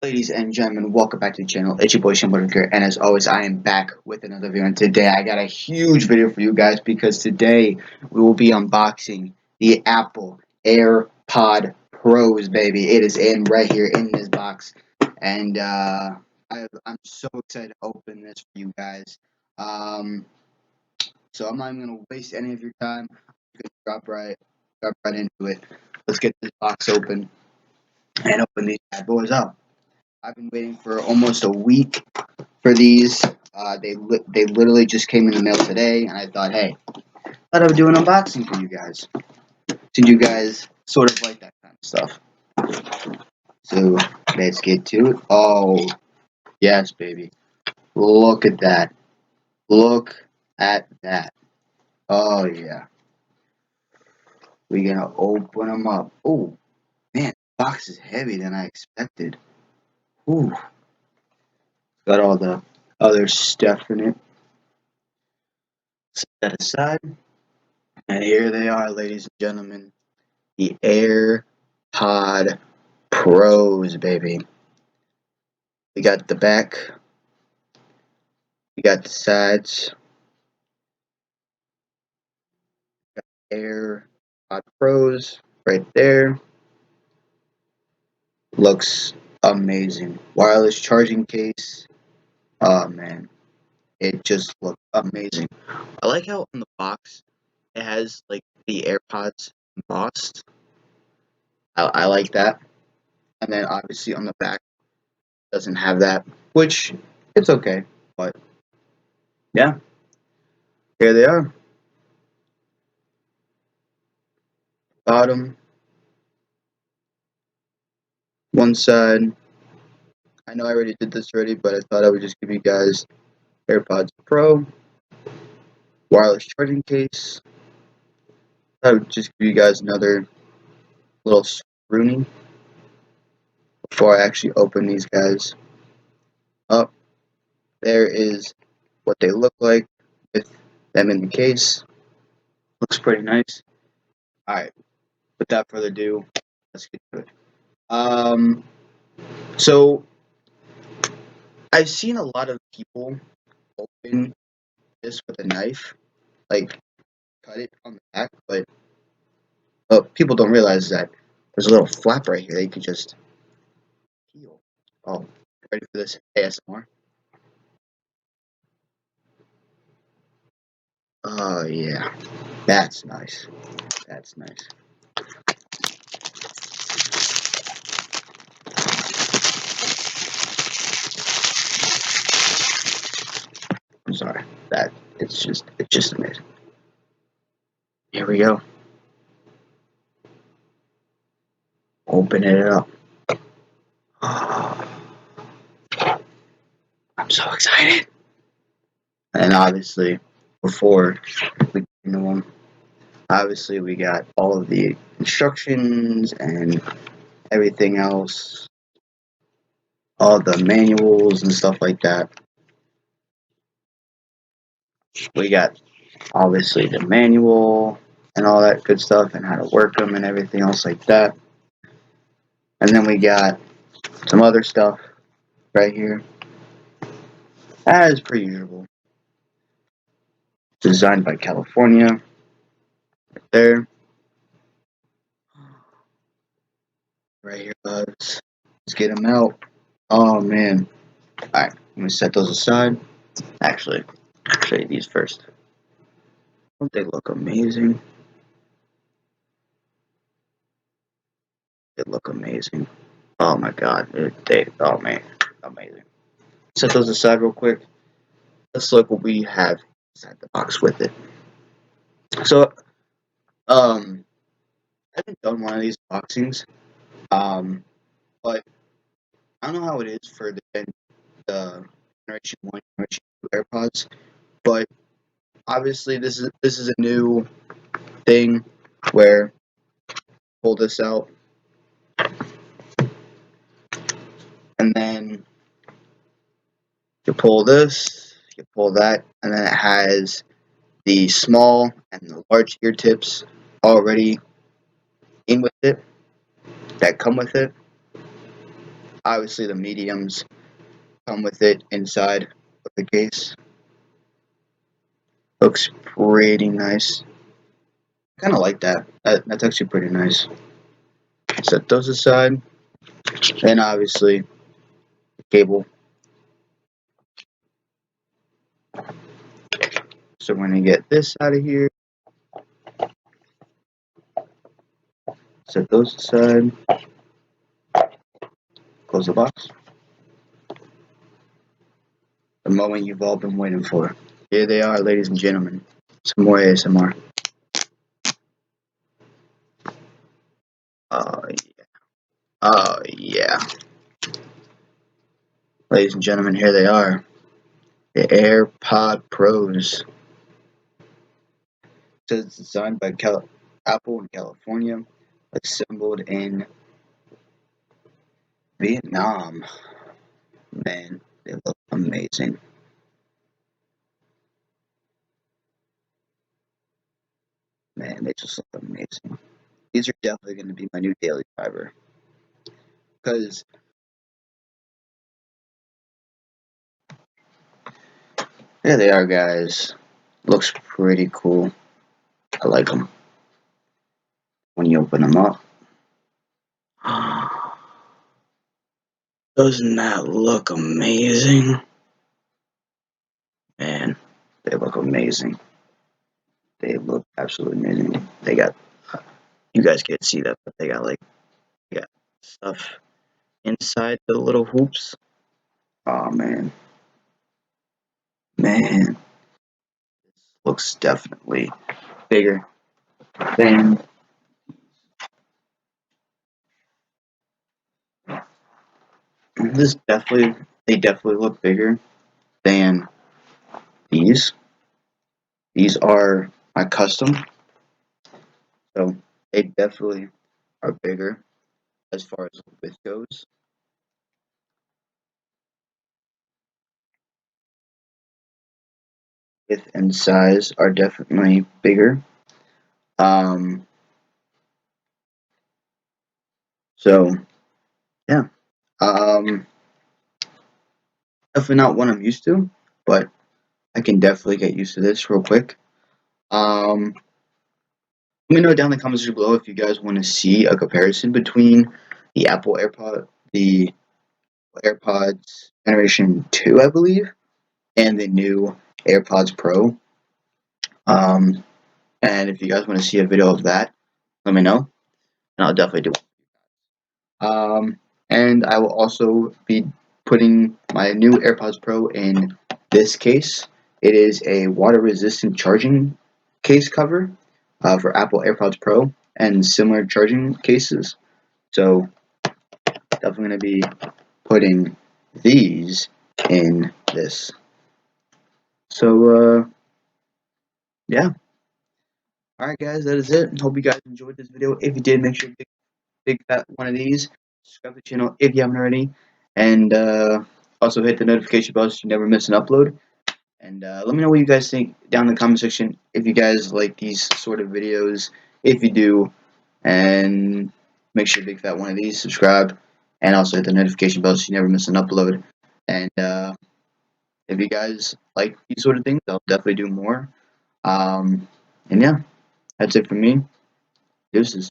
Ladies and gentlemen, welcome back to the channel. It's your boy Shimbo, and as always, I am back with another video. And today, I got a huge video for you guys because today we will be unboxing the Apple AirPod Pros, baby. It is in right here in this box, and I'm so excited to open this for you guys. Um, so I'm not even gonna waste any of your time. I'm just gonna drop right into it. Let's get this box open and open these bad boys up. I've been waiting for almost a week for these. They literally just came in the mail today, and I thought, hey, thought I would do an unboxing for you guys, since you guys sort of like that kind of stuff. So let's get to it. Oh yes, baby! Look at that! Look at that! Oh yeah, we're gonna open them up. Oh man, the box is heavier than I expected. Ooh, got all the other stuff in it. Set that aside. And here they are, ladies and gentlemen, the AirPod Pros, baby. We got the back, we got the sides. AirPod Pros right there. Looks amazing. Wireless charging case. Oh man, it just looks amazing. I like how on the box it has like the AirPods embossed. I like that. And then obviously on the back doesn't have that, which it's okay. But yeah, here they are. Bottom, one side. I know I already did this already, but I thought I would just give you guys AirPods Pro, wireless charging case. I would just give you guys another little scrutiny before I actually open these guys up. There is what they look like with them in the case. Looks pretty nice. Alright, without further ado, let's get to it. So I've seen a lot of people open this with a knife, like cut it on the back, but people don't realize that there's a little flap right here that you can just peel. Oh, ready for this ASMR? Oh yeah, that's nice. That's nice. I'm sorry. That it's just amazing. Here we go. Open it up. Oh, I'm so excited. And obviously, before we get into them, obviously we got all of the instructions and everything else, all the manuals and stuff like that. We got obviously the manual and all that good stuff and how to work them and everything else like that. And then we got some other stuff right here, as per usual. Designed by California, right there. Right here, guys. Let's get them out. Oh man. Alright, I'm gonna set those aside. Actually, I'll show you these first. Don't they look amazing? They look amazing. Oh my god, oh man, amazing. Set those aside real quick. Let's look what we have inside the box with it. So, I haven't done one of these unboxings, but I don't know how it is for the Generation 1, Generation 2 AirPods, but obviously this is a new thing where pull this out and then you pull this, you pull that, and then it has the small and the large ear tips already in with it that come with it. Obviously, the mediums come with it inside of the case. Looks pretty nice. Kind of like that. That's actually pretty nice. Set those aside. Then obviously the cable. So we're gonna get this out of here. Set those aside. Close the box. The moment you've all been waiting for. Here they are, ladies and gentlemen. Some more ASMR. Oh yeah. Oh yeah. Ladies and gentlemen, here they are. The AirPod Pros. It says it's designed by Apple in California, assembled in Vietnam. Man, they look amazing. Man, they just look amazing. These are definitely going to be my new daily driver. Because, there they are, guys. Looks pretty cool. I like them. When you open them up. Doesn't that look amazing? Man, they look amazing. They look absolutely amazing. They got, you guys can't see that, but they got stuff inside the little hoops. Oh man, man, this looks definitely bigger than. They definitely look bigger than these. These are my custom, so they definitely are bigger as far as width goes. Width and size are definitely bigger. Um, so yeah, definitely not one I'm used to, but I can definitely get used to this real quick. Let me know down in the comments below if you guys want to see a comparison between the the AirPods Generation 2, I believe, and the new AirPods Pro. Um, and if you guys want to see a video of that, let me know, and I'll definitely do it. And I will also be putting my new AirPods Pro in this case. It is a water-resistant charging case cover for Apple AirPods Pro and similar charging cases. So definitely going to be putting these in this. So yeah. Alright guys, that is it. Hope you guys enjoyed this video. If you did, make sure to big fat one of these. Subscribe to the channel if you haven't already. And also hit the notification bell so you never miss an upload. And let me know what you guys think down in the comment section if you guys like these sort of videos. If you do, and make sure to big fat one of these, subscribe, and also hit the notification bell so you never miss an upload. And if you guys like these sort of things, I'll definitely do more. And yeah, that's it for me. Deuces.